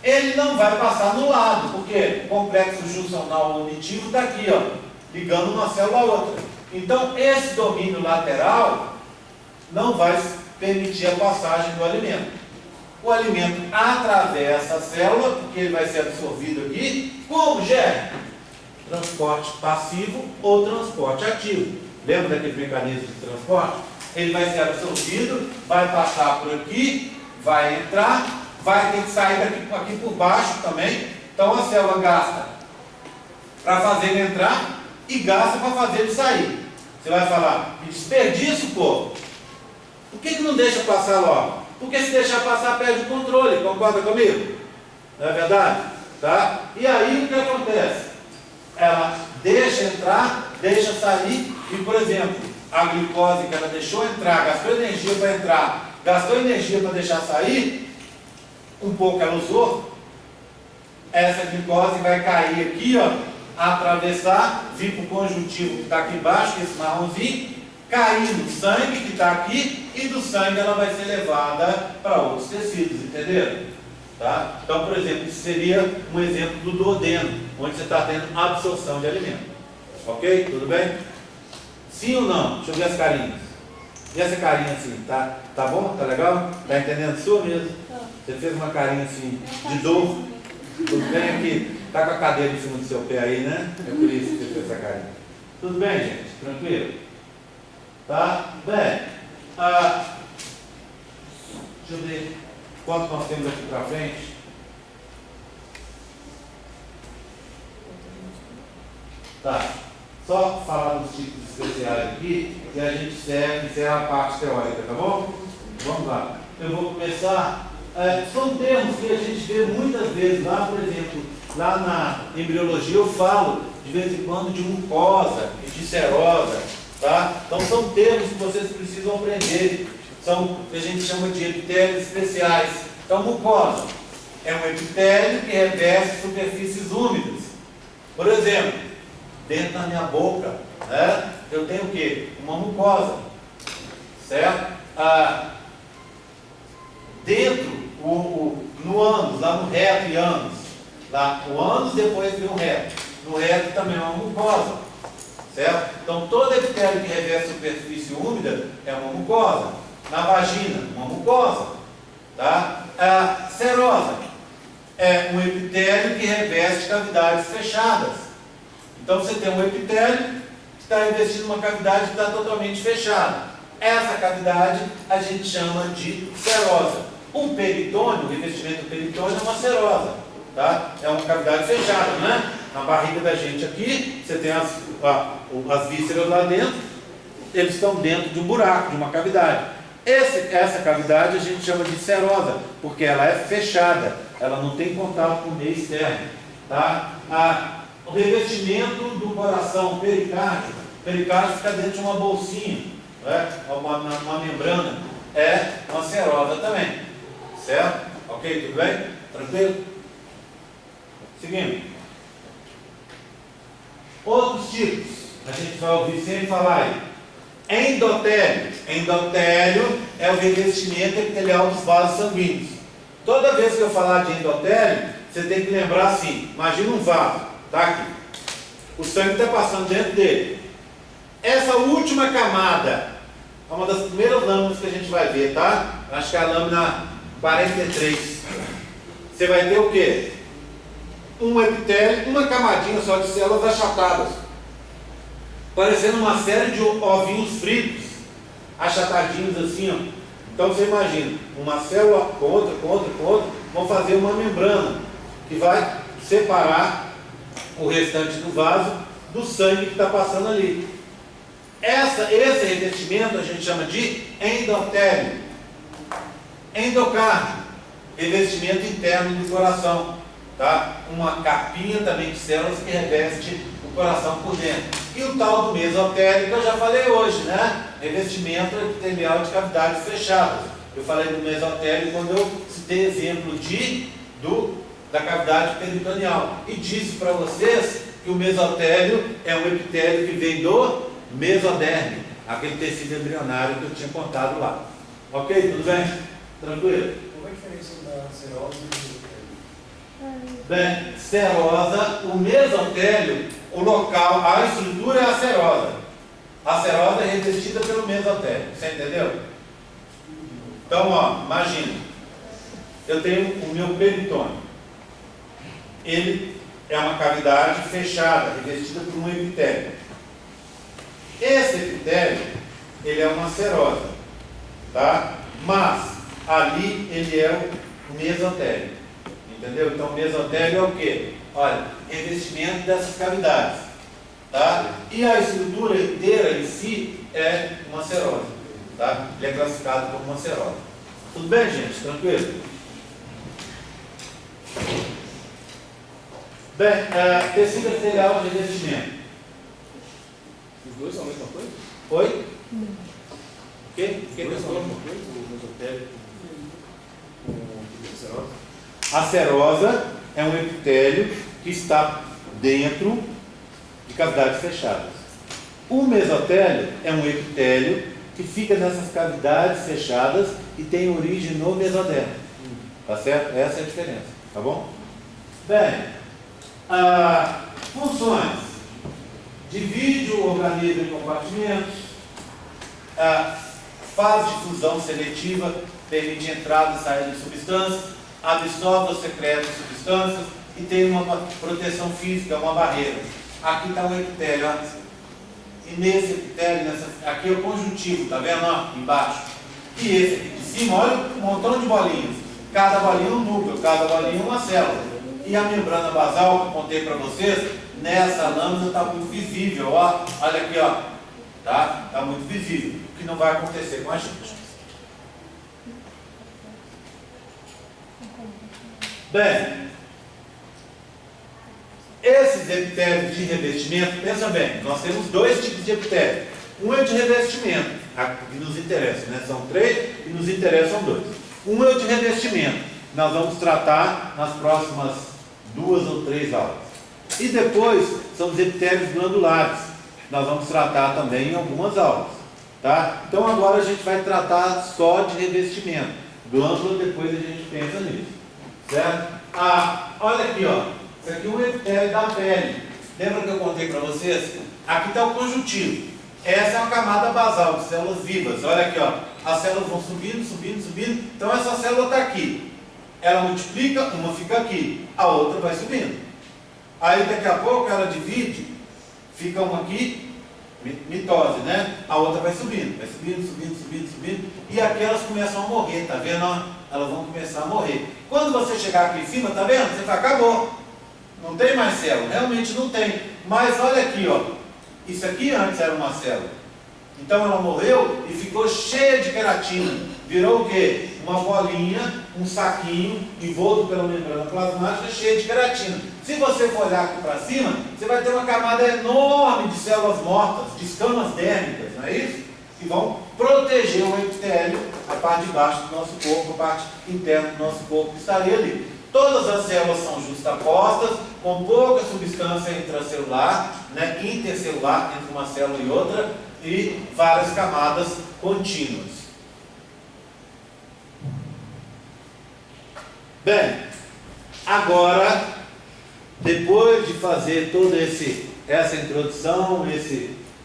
Ele não vai passar no lado, porque o complexo juncional unitivo está aqui, ó, ligando uma célula a outra. Então, esse domínio lateral não vai permitir a passagem do alimento. O alimento atravessa a célula, porque ele vai ser absorvido aqui, como gera? Transporte passivo ou transporte ativo. Lembra daquele mecanismo de transporte? Ele vai ser absorvido, vai passar por aqui, vai entrar, vai ter que sair aqui por baixo também. Então a célula gasta para fazer ele entrar e gasta para fazer ele sair. Você vai falar, desperdício, pô. Por que não deixa passar logo? Porque se deixar passar, perde o controle. Concorda comigo? Não é verdade? Tá? E aí o que acontece? Ela deixa entrar, deixa sair e, por exemplo, a glicose que ela deixou entrar, gastou energia para entrar, gastou energia para deixar sair, um pouco ela usou, essa glicose vai cair aqui, ó, atravessar, vir para o conjuntivo que está aqui embaixo, esse marronzinho, cair no sangue que está aqui, e do sangue ela vai ser levada para outros tecidos, entenderam? Tá? Então, por exemplo, isso seria um exemplo do duodeno, onde você está tendo absorção de alimento. Ok? Tudo bem? Sim ou não? Deixa eu ver as carinhas. E essa carinha assim, tá bom? Tá legal? Tá entendendo sua mesmo? Você fez uma carinha assim, de dor. Tudo bem aqui? Tá com a cadeira em cima do seu pé aí, né? É por isso que você fez essa carinha. Tudo bem, gente? Tranquilo? Tá? Bem, Deixa eu ver quanto nós temos aqui para frente. Tá. Só falar dos tipos especiais aqui e a gente encerra a parte teórica, tá bom? Vamos lá. Eu vou começar. São termos que a gente vê muitas vezes lá, por exemplo, lá na embriologia eu falo de vez em quando de mucosa e de serosa, tá? Então são termos que vocês precisam aprender, são o que a gente chama de epitélios especiais. Então mucosa é um epitélio que reveste superfícies úmidas. Por exemplo, dentro da minha boca, né, eu tenho o quê? Uma mucosa, certo? Dentro, no ânus, lá no reto e ânus, lá o ânus depois vem o reto, no reto também é uma mucosa, certo? Então todo epitélio que reveste superfície úmida é uma mucosa. Na vagina, uma mucosa, tá? A serosa é um epitélio que reveste cavidades fechadas. Então você tem um epitélio que está revestindo uma cavidade que está totalmente fechada. Essa cavidade a gente chama de serosa. Um peritônio, o revestimento do peritônio é uma serosa, tá? É uma cavidade fechada, né? Na barriga da gente aqui, você tem as vísceras lá dentro, eles estão dentro de um buraco, de uma cavidade. Essa cavidade a gente chama de serosa, porque ela é fechada, ela não tem contato com o meio externo, tá? O revestimento do coração, pericárdio fica dentro de uma bolsinha, né? uma membrana, é uma serosa também, certo? Ok, tudo bem? Tranquilo? Seguindo. Outros tipos, a gente vai ouvir sempre falar aí. Endotélio. Endotélio é o revestimento epitelial dos vasos sanguíneos. Toda vez que eu falar de endotélio, você tem que lembrar assim, imagina um vaso, tá aqui. O sangue está passando dentro dele. Essa última camada é uma das primeiras lâminas que a gente vai ver, tá? Acho que é a lâmina 43. Você vai ter o quê? Um epitélio, uma camadinha só de células achatadas, parecendo uma série de ovinhos fritos, achatadinhos assim, ó. Então você imagina, uma célula com outra, vão fazer uma membrana que vai separar o restante do vaso do sangue que está passando ali. Esse revestimento a gente chama de endotélio. Endocárdio, revestimento interno do coração, tá? Uma capinha também de células que reveste o coração por dentro. E o tal do mesotélio que eu já falei hoje, né? Revestimento epitelial de cavidades fechadas. Eu falei do mesotélio quando eu citei exemplo da cavidade peritoneal. E disse para vocês que o mesotélio é um epitélio que vem do mesoderme, aquele tecido embrionário que eu tinha contado lá. Ok? Tudo bem? Tranquilo? Qual é a diferença da serosa e do mesotélio? Bem, serosa, o mesotélio, o local, a estrutura é a serosa. A serosa é revestida pelo mesotélio. Você entendeu? Então, ó, imagina. Eu tenho o meu peritônio. Ele é uma cavidade fechada, revestida por um epitélio. Esse epitélio, ele é uma serosa, tá? Mas ali ele é o mesotélio, entendeu? Então o mesotélio é o quê? Olha, revestimento dessas cavidades, tá? E a estrutura inteira em si é uma serosa, tá? Ele é classificado como uma serosa. Tudo bem, gente? Tranquilo? Bem, tecido epitelial de revestimento. Os dois são a mesma coisa? Oi? Não. O quê? Os dois são a mesma coisa? O mesotélio com a serosa? A serosa é um epitélio que está dentro de cavidades fechadas. O mesotélio é um epitélio que fica nessas cavidades fechadas e tem origem no mesodermo. Tá certo? Essa é a diferença. Tá bom? Bem, funções. Divide o organismo em compartimentos, faz difusão seletiva, permite entrada e saída de substâncias, absorve ou secreta substâncias e tem uma proteção física, uma barreira. Aqui está o epitélio, ó. E nesse epitélio, aqui é o conjuntivo, tá vendo? Ó, embaixo. E esse aqui de cima, olha um montão de bolinhas. Cada bolinha é um núcleo, cada bolinha é uma célula. E a membrana basal que eu contei para vocês, nessa lâmina está muito visível, ó. Olha aqui, ó. Tá? Está muito visível. O que não vai acontecer com a gente. Bem, esses epitélios de revestimento, pensa bem, nós temos dois tipos de epitélio. Um é de revestimento, que nos interessa, né? São 3 e nos interessam 2. Um é o de revestimento, nós vamos tratar nas próximas 2 ou 3 aulas. E depois são os epitélios glandulares, nós vamos tratar também em algumas aulas. Tá? Então agora a gente vai tratar só de revestimento. Glândula, depois a gente pensa nisso. Certo? Olha aqui, ó. Isso aqui é um epitélio da pele. Lembra que eu contei para vocês? Aqui está o conjuntivo. Essa é uma camada basal de células vivas. Olha aqui, ó. As células vão subindo, subindo, subindo. Então essa célula está aqui. Ela multiplica, uma fica aqui, a outra vai subindo. Aí daqui a pouco ela divide, fica uma aqui, mitose, né? A outra vai subindo, subindo, subindo. E aquelas começam a morrer, tá vendo? Elas vão começar a morrer. Quando você chegar aqui em cima, tá vendo? Você fala, acabou. Não tem mais célula, realmente não tem. Mas olha aqui, ó. Isso aqui antes era uma célula. Então ela morreu e ficou cheia de queratina. Virou o quê? Uma bolinha, um saquinho, envolto pela membrana plasmática, cheia de queratina. Se você for olhar aqui para cima, você vai ter uma camada enorme de células mortas, de escamas dérmicas, não é isso? Que vão proteger o epitélio, a parte de baixo do nosso corpo, a parte interna do nosso corpo que estaria ali. Todas as células são justapostas, com pouca substância intracelular, né, intercelular, entre uma célula e outra, e várias camadas contínuas. Bem, agora, depois de fazer toda essa introdução,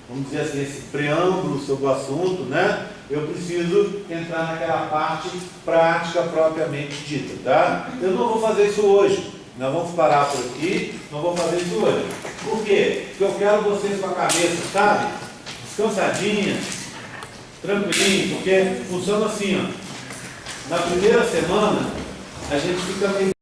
vamos dizer assim, esse preâmbulo sobre o assunto, né? Eu preciso entrar naquela parte prática propriamente dita, tá? Eu não vou fazer isso hoje. Nós vamos parar por aqui, não vou fazer isso hoje. Por quê? Porque eu quero vocês com a cabeça, sabe? Descansadinha, tranquilinho, porque funciona assim, ó. Na primeira semana, a gente fica meio